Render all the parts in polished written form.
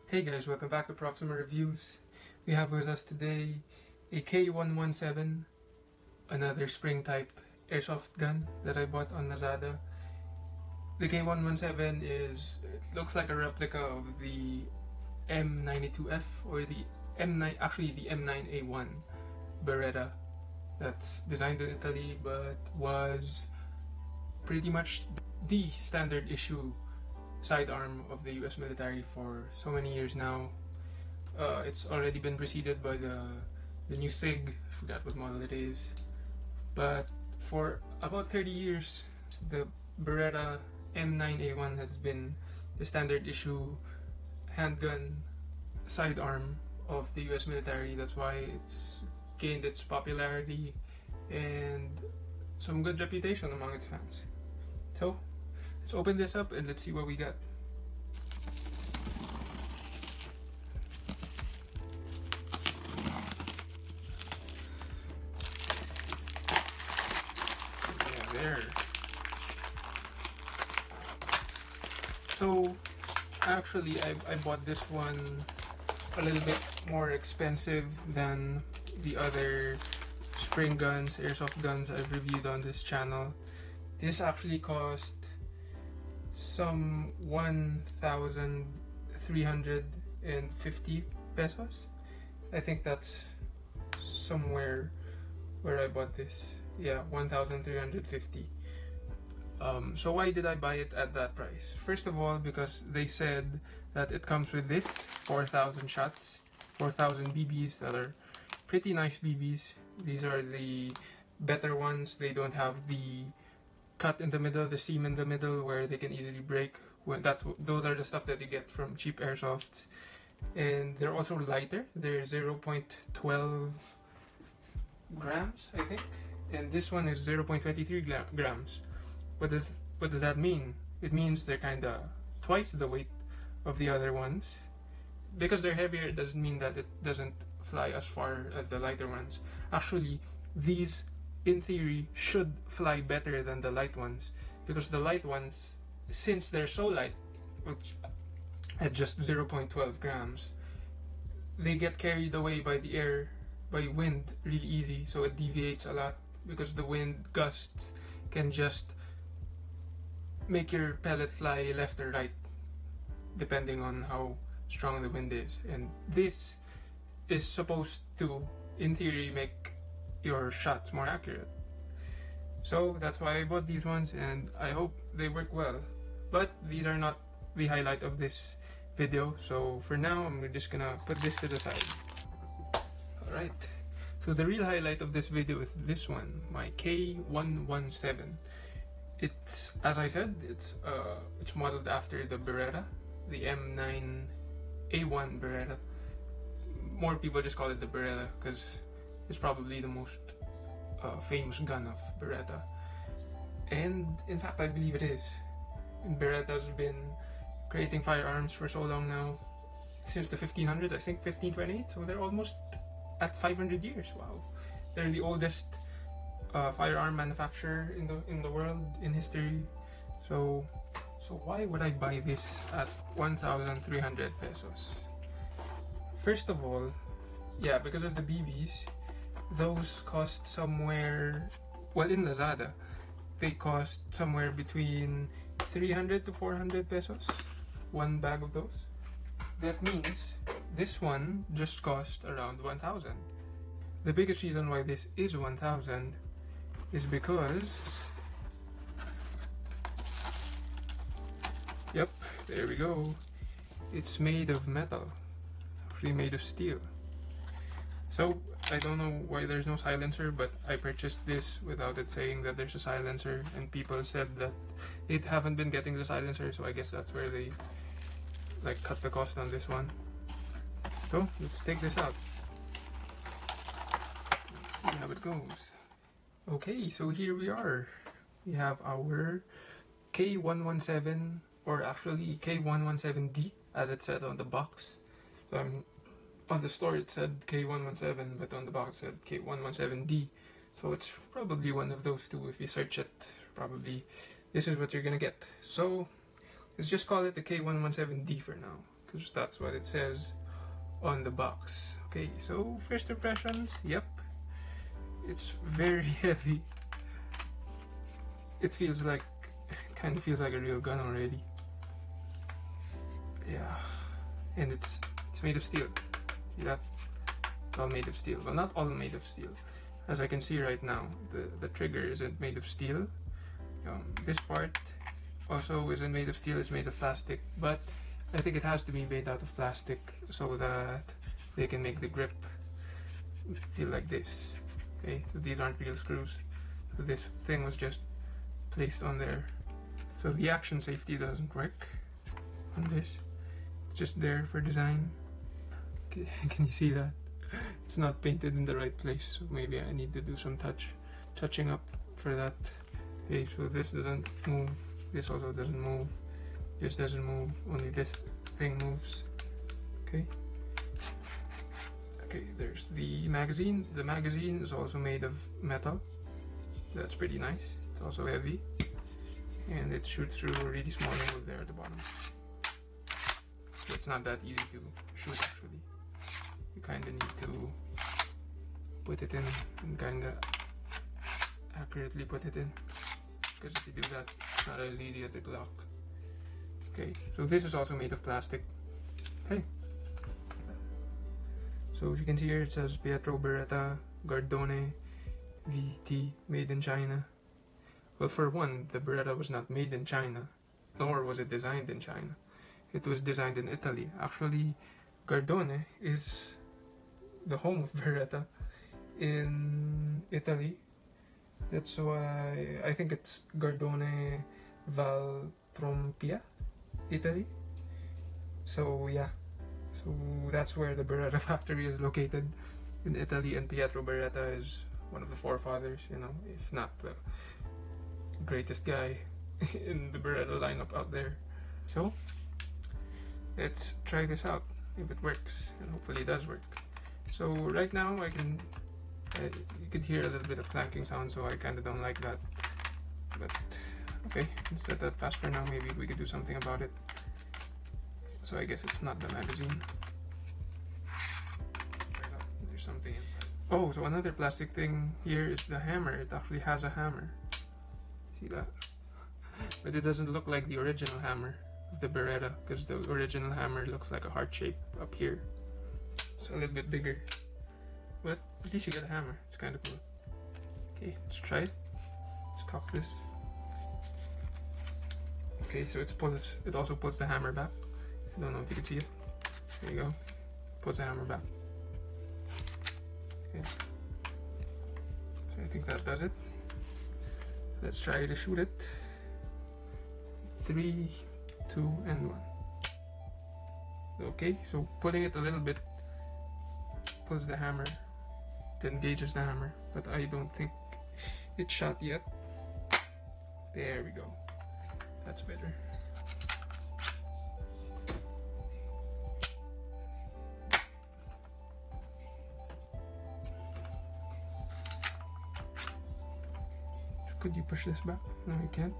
Hey guys, welcome back to Proxima Reviews. We have with us today a K117, another spring type airsoft gun that I bought on Lazada. The K117 it looks like a replica of the M92F or the M9, actually the M9A1 Beretta that's designed in Italy but was pretty much the standard issue sidearm of the US military for so many years now. It's already been preceded by the new SIG, I forgot what model it is, but for about 30 years the Beretta M9A1 has been the standard issue handgun sidearm of the US military. That's why it's gained its popularity and some good reputation among its fans. So let's open this up and let's see what we got. Yeah, there. So actually I bought this one a little bit more expensive than the other spring guns, airsoft guns I've reviewed on this channel. This actually cost some 1,350 pesos. I think that's somewhere where I bought this. Yeah, 1,350. So why did I buy it at that price? First of all, because they said that it comes with this 4,000 shots, 4,000 BBs that are pretty nice BBs. These are the better ones. They don't have the cut in the middle, the seam in the middle where they can easily break. Those are the stuff that you get from cheap airsofts, and they're also lighter. They're 0.12 grams, I think, and this one is 0.23 grams. What does that mean? It means they're kind of twice the weight of the other ones. Because they're heavier, it doesn't mean that it doesn't fly as far as the lighter ones. Actually, these in theory should fly better than the light ones, because the light ones, since they're so light, which at just 0.12 grams, they get carried away by the air, by wind really easy, so it deviates a lot because the wind gusts can just make your pellet fly left or right depending on how strong the wind is. And this is supposed to, in theory, make your shots more accurate. So that's why I bought these ones, and I hope they work well. But these are not the highlight of this video, so for now I'm just gonna put this to the side. Alright, so the real highlight of this video is this one, my K117. It's, as I said, it's modeled after the Beretta, the M9A1 Beretta. More people just call it the Beretta because it's probably the most famous gun of Beretta, and in fact I believe it is. And Beretta's been creating firearms for so long now, since the 1500s, I think 1528, so they're almost at 500 years. Wow, they're the oldest firearm manufacturer in the world, in history. So why would I buy this at 1,300 pesos? First of all, yeah, because of the BBs. Those cost somewhere, well, in Lazada, they cost somewhere between 300 to 400 pesos, one bag of those. That means this one just cost around 1,000. The biggest reason why this is 1,000 is because, yep, there we go, it's made of metal, actually made of steel. So I don't know why there's no silencer, but I purchased this without it saying that there's a silencer, and people said that they haven't been getting the silencer, so I guess that's where they like cut the cost on this one. So let's take this out. Let's see how it goes. Okay, so here we are. We have our K117, or actually K117D as it said on the box. So on the store it said K117, but on the box it said K117D. So it's probably one of those two. If you search it, probably this is what you're gonna get. So let's just call it the K117D for now, because that's what it says on the box. Okay, so first impressions, yep, it's very heavy. It feels like, kind of feels like a real gun already. Yeah, and it's made of steel. See that? It's all made of steel. Well, not all made of steel. As I can see right now, the trigger isn't made of steel. This part also isn't made of steel, it's made of plastic, but I think it has to be made out of plastic so that they can make the grip feel like this. Okay, so these aren't real screws. So this thing was just placed on there. So the action safety doesn't work on this. It's just there for design. Okay, can you see that? It's not painted in the right place, so maybe I need to do some touching up for that. Okay, so this doesn't move. This also doesn't move. This doesn't move. Only this thing moves. Okay. Okay, there's the magazine. The magazine is also made of metal. That's pretty nice. It's also heavy. And it shoots through a really small hole there at the bottom. So it's not that easy to shoot actually. You kinda need to put it in and kinda accurately put it in. Because if you do that, it's not as easy as the Glock. Okay, so this is also made of plastic. Okay. So if you can see here, it says Beretta Gardone VT, made in China. Well, for one, the Beretta was not made in China, nor was it designed in China. It was designed in Italy. Actually, Gardone is the home of Beretta in Italy. That's why I think it's Gardone Valtrompia, Italy. So yeah, so that's where the Beretta factory is located, in Italy, and Pietro Beretta is one of the forefathers, you know, if not the greatest guy in the Beretta lineup out there. So let's try this out, if it works, and hopefully it does work. So right now I can, you could hear a little bit of clanking sound, so I kind of don't like that. But okay, let's let that pass for now. Maybe we could do something about it. So I guess it's not the magazine. There's something inside. Oh, so another plastic thing here is the hammer. It actually has a hammer. See that? But it doesn't look like the original hammer of the Beretta, because the original hammer looks like a heart shape up here. It's a little bit bigger. But at least you get a hammer. It's kind of cool. Okay, let's try it. Let's cock this. Okay, so it also puts the hammer back. I don't know if you can see it. There you go. Puts the hammer back. Okay. So I think that does it. Let's try to shoot it. 3, 2, and 1. Okay, so pulling it a little bit pulls the hammer, it engages the hammer, but I don't think it's shot yet. There we go. That's better. Could you push this back? No, you can't.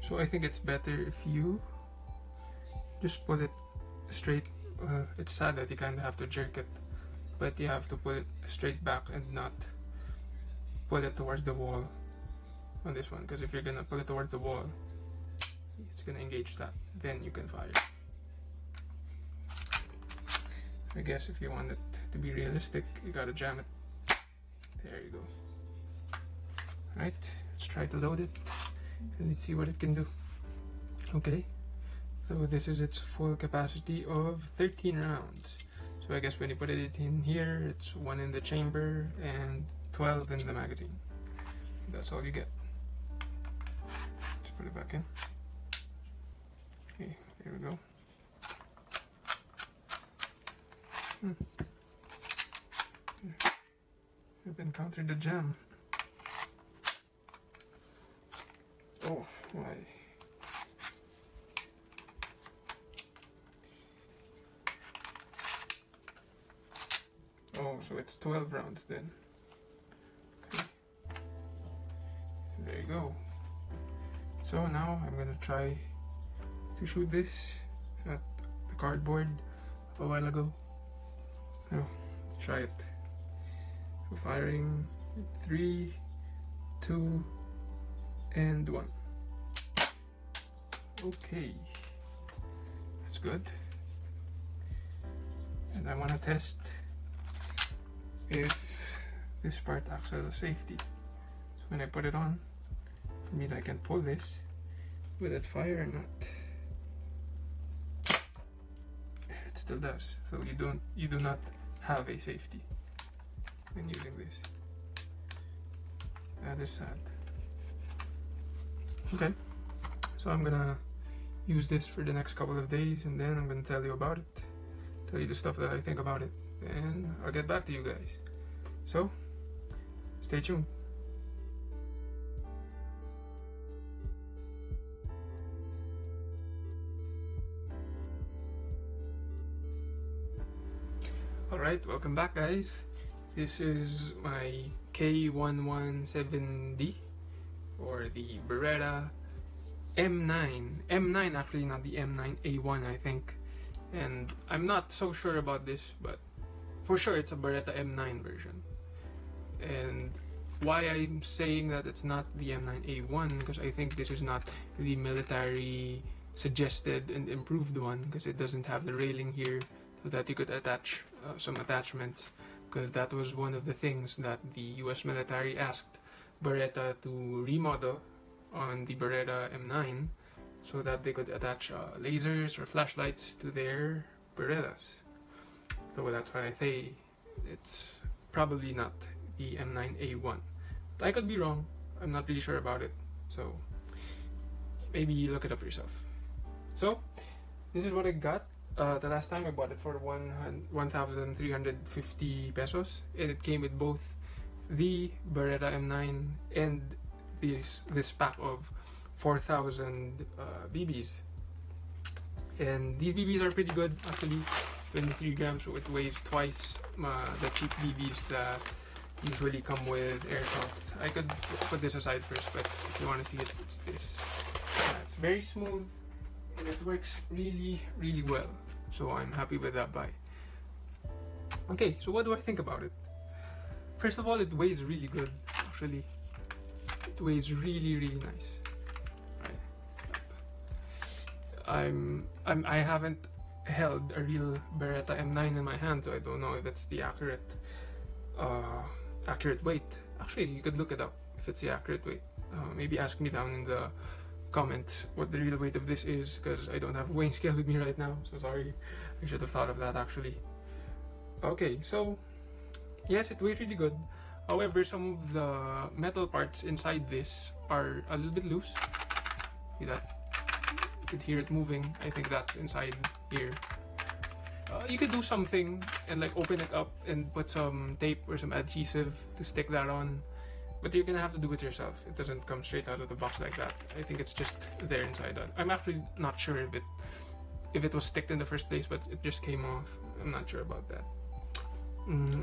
So I think it's better if you just pull it straight. It's sad that you kind of have to jerk it, but you have to pull it straight back and not pull it towards the wall on this one, because if you're gonna pull it towards the wall, it's gonna engage that, then you can fire. I guess if you want it to be realistic, you gotta jam it. There you go. Alright, let's try to load it and let's see what it can do. Okay, so this is its full capacity of 13 rounds. So I guess when you put it in here, it's 1 in the chamber and 12 in the magazine. That's all you get. Just put it back in. Okay, there we go. I've encountered a jam. Oh, why? Oh, so it's 12 rounds then. Okay. There you go. So now I'm gonna try to shoot this at the cardboard a while ago. Now, try it. So firing 3, 2, and 1. Okay, that's good. And I want to test if this part acts as a safety. So when I put it on, it means I can pull this. Will it fire or not? It still does. So you do not have a safety when using this. That is sad. Okay, so I'm gonna use this for the next couple of days, and then I'm gonna tell you about it, tell you the stuff that I think about it, and I'll get back to you guys. So stay tuned. Alright, welcome back guys. This is my K117D, or the Beretta M9. M9 actually, not the M9A1 I think. And I'm not so sure about this, but for sure it's a Beretta M9 version. And why I'm saying that it's not the M9A1, because I think this is not the military suggested and improved one, because it doesn't have the railing here so that you could attach some attachments, because that was one of the things that the US military asked Beretta to remodel on the Beretta M9 so that they could attach lasers or flashlights to their Berettas. So that's why I say it's probably not the M9A1. But I could be wrong. I'm not really sure about it. So maybe look it up yourself. So this is what I got. The last time I bought it for 1,350 pesos, and it came with both the Beretta M9 and this pack of 4,000 BBs. And these BBs are pretty good actually. 23 grams, so it weighs twice the cheap BBs that usually come with Airsoft. I could put this aside first, but if you want to see it, it's this. It's very smooth and it works really well, so I'm happy with that buy. Okay, so what do I think about it? First of all, it weighs really good actually. It weighs really nice. Right. I haven't held a real Beretta M9 in my hand, so I don't know if it's the accurate weight. Actually, you could look it up if it's the accurate weight. Maybe ask me down in the comments what the real weight of this is, because I don't have a weighing scale with me right now, so sorry. I should have thought of that actually. Okay, so yes, it weighs really good. However, some of the metal parts inside this are a little bit loose. See that? You could hear it moving. I think that's inside here. You could do something and like open it up and put some tape or some adhesive to stick that on, but you're gonna have to do it yourself. It doesn't come straight out of the box like that. I think it's just there inside that. I'm actually not sure if it was sticked in the first place, but it just came off. I'm not sure about that.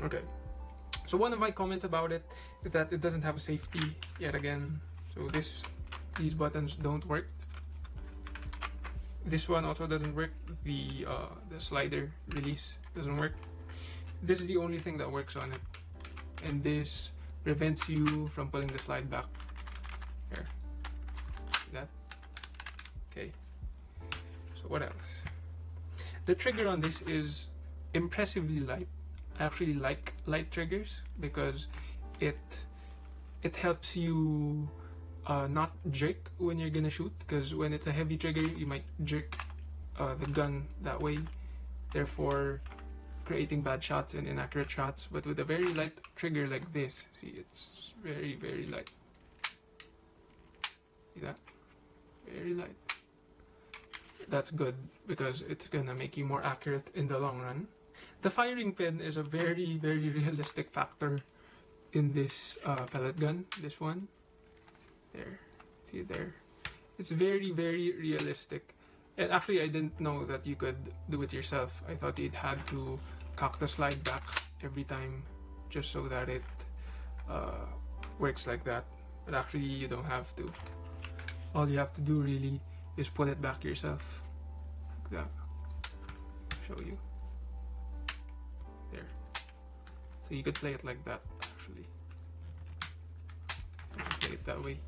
Okay. So one of my comments about it is that it doesn't have a safety yet again. So these buttons don't work. This one also doesn't work. The slider release doesn't work. This is the only thing that works on it, and this prevents you from pulling the slide back. Here, see that? Okay. So what else? The trigger on this is impressively light. I actually like light triggers because it helps you not jerk when you're gonna shoot, because when it's a heavy trigger you might jerk the gun that way, therefore creating bad shots and inaccurate shots. But with a very light trigger like this, see, it's very light. See that? Very light. That's good because it's gonna make you more accurate in the long run. The firing pin is a very realistic factor in this pellet gun. This one, there, see there. It's very realistic. And actually, I didn't know that you could do it yourself. I thought you'd had to cock the slide back every time just so that it works like that. But actually, you don't have to. All you have to do really is pull it back yourself, like that. show you. There. So you could play it like that, actually. You can play it that way.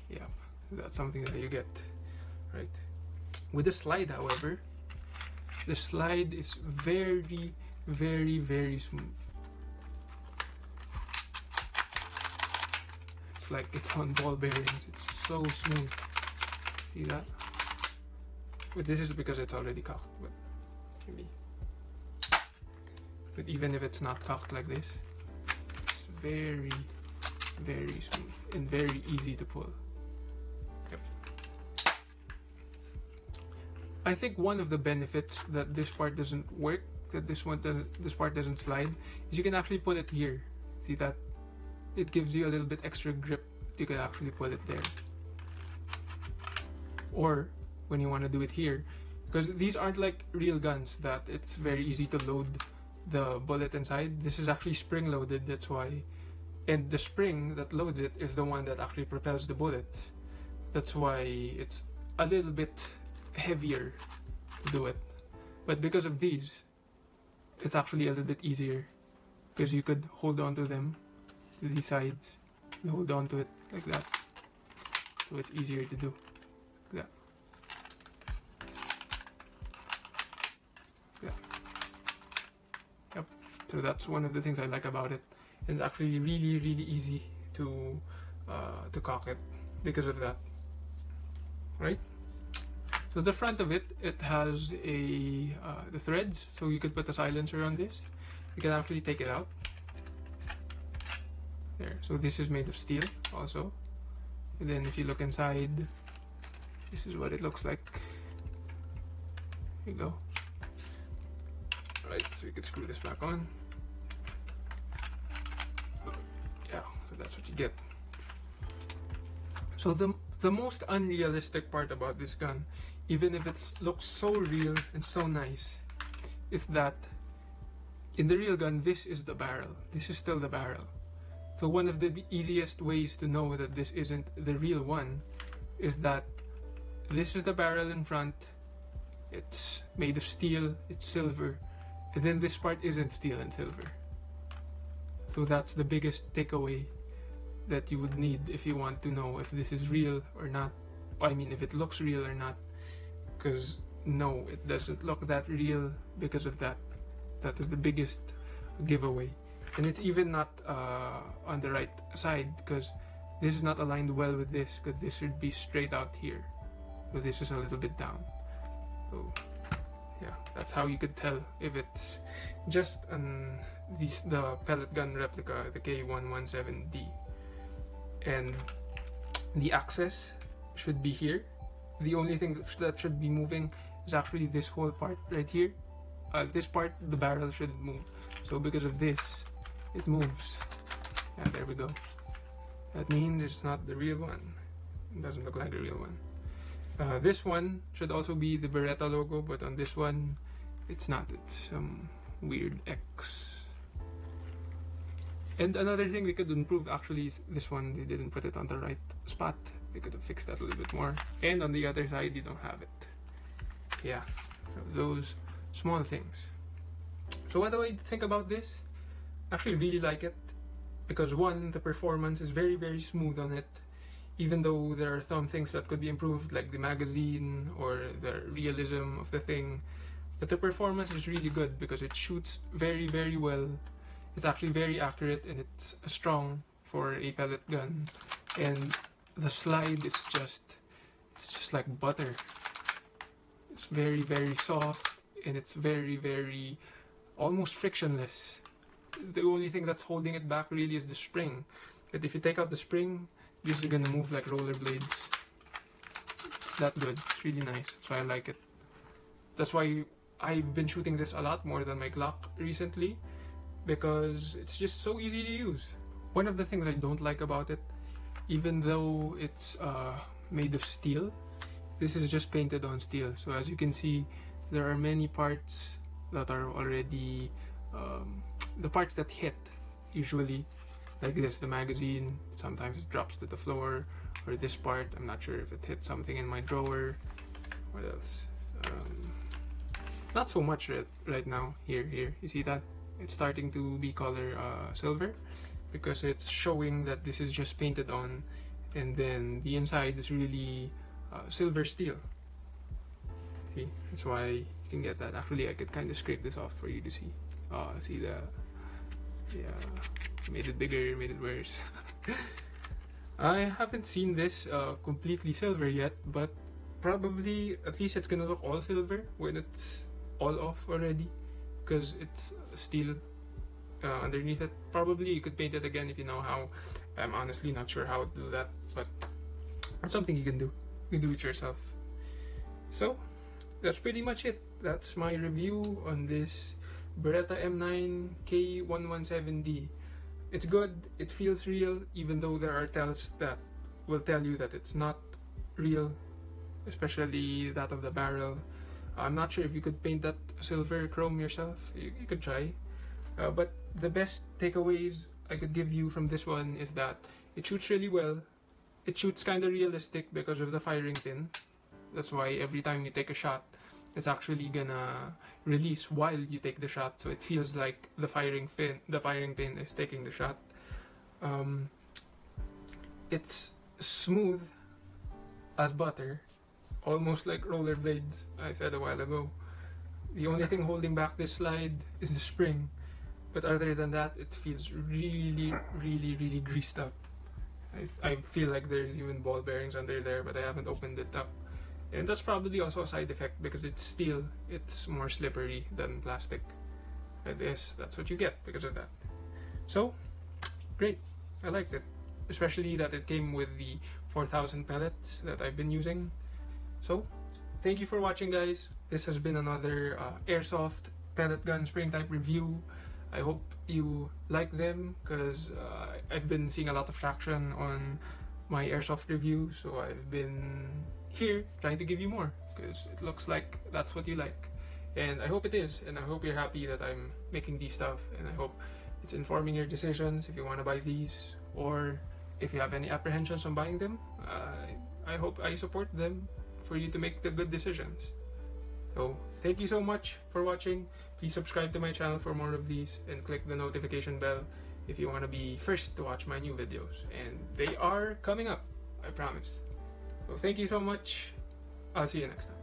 Yeah, that's something that you get, right? With the slide, however, the slide is very, very, very smooth. It's like it's on ball bearings. It's so smooth. See that? But this is because it's already cocked. But maybe. But even if it's not cocked like this, it's very, very smooth and very easy to pull. Yep. I think one of the benefits that this part doesn't work, that this part doesn't slide, is you can actually pull it here. See that? It gives you a little bit extra grip. You can actually pull it there. Or when you want to do it here, because these aren't like real guns that it's very easy to load the bullet inside. This is actually spring loaded, that's why. And the spring that loads it is the one that actually propels the bullets. That's why it's a little bit heavier to do it. But because of these, it's actually a little bit easier, because you could hold on to them, to these sides, and hold on to it like that. So it's easier to do. Like that. Yeah. Yep. So that's one of the things I like about it. It's actually really, really easy to cock it because of that. Right? So the front of it, it has the threads, so you could put a silencer on this. You can actually take it out. There. So this is made of steel also. And then if you look inside, this is what it looks like. Here you go. Right, so you can screw this back on. Yeah, so that's what you get. So the most unrealistic part about this gun, even if it looks so real and so nice, is that in the real gun, this is the barrel. This is still the barrel. So one of the easiest ways to know that this isn't the real one is that this is the barrel in front. It's made of steel, it's silver, and then this part isn't steel and silver. So that's the biggest takeaway that you would need if you want to know if this is real or not. I mean, if it looks real or not. Because no, it doesn't look that real because of that. That is the biggest giveaway. And it's even not on the right side, because this is not aligned well with this, because this should be straight out here. So this is a little bit down. So yeah, that's how you could tell if it's just the pellet gun replica, the K117D. And the axis should be here. The only thing that should be moving is actually this whole part right here. This part, the barrel should move. So because of this, it moves. Yeah, there we go. That means it's not the real one. It doesn't look like the real one. This one should also be the Beretta logo, but on this one, it's not. It's some weird X. And another thing they could improve actually is this one. They didn't put it on the right spot. They could have fixed that a little bit more. And on the other side, you don't have it. Yeah, so those small things. So what do I think about this? I actually really like it, because one, the performance is very, very smooth on it, even though there are some things that could be improved, like the magazine or the realism of the thing. But the performance is really good because it shoots very, very well. It's actually very accurate, and it's strong for a pellet gun. And the slide is just like butter. It's very, very soft, and it's very, very almost frictionless. The only thing that's holding it back really is the spring. But if you take out the spring, this is gonna move like rollerblades. It's that good. It's really nice. So I like it. That's why I've been shooting this a lot more than my Glock recently, because it's just so easy to use. One of the things I don't like about it, even though it's made of steel, this is just painted on steel. So as you can see, there are many parts that are already the parts that hit usually like this, the magazine, sometimes it drops to the floor, or this part, I'm not sure if it hit something in my drawer. What else? Not so much right now. Here, you see that? It's starting to be color silver, because it's showing that this is just painted on, and then the inside is really silver steel. See, that's why you can get that. Actually, I could kind of scrape this off for you to see. See the, yeah, made it bigger, made it worse. I haven't seen this completely silver yet, but probably at least it's gonna look all silver when it's all off already, because it's steel underneath it. Probably you could paint it again if you know how. I'm honestly not sure how to do that, but it's something you can do. You can do it yourself. So that's pretty much it. That's my review on this Beretta M9 K117D. It's good, it feels real, even though there are tells that will tell you that it's not real, especially that of the barrel. I'm not sure if you could paint that silver chrome yourself. You could try. But the best takeaways I could give you from this one is that it shoots really well. It shoots kind of realistic because of the firing pin. That's why every time you take a shot, it's actually gonna release while you take the shot, so it feels like the firing pin is taking the shot. It's smooth as butter, almost like rollerblades, I said a while ago. The only thing holding back this slide is the spring, but other than that, it feels really greased up. I feel like there's even ball bearings under there, but I haven't opened it up. And that's probably also a side effect because it's steel, it's more slippery than plastic. That's what you get because of that. So, great, I liked it. Especially that it came with the 4000 pellets that I've been using. So, thank you for watching, guys. This has been another Airsoft pellet gun spring type review. I hope you like them because I've been seeing a lot of traction on my Airsoft reviews, so I've been here trying to give you more because it looks like that's what you like, and I hope it is, and I hope you're happy that I'm making these stuff, and I hope it's informing your decisions if you want to buy these, or if you have any apprehensions on buying them. I hope I support them for you to make the good decisions. So thank you so much for watching. Please subscribe to my channel for more of these, and click the notification bell if you want to be first to watch my new videos, and they are coming up, I promise. So thank you so much. I'll see you next time.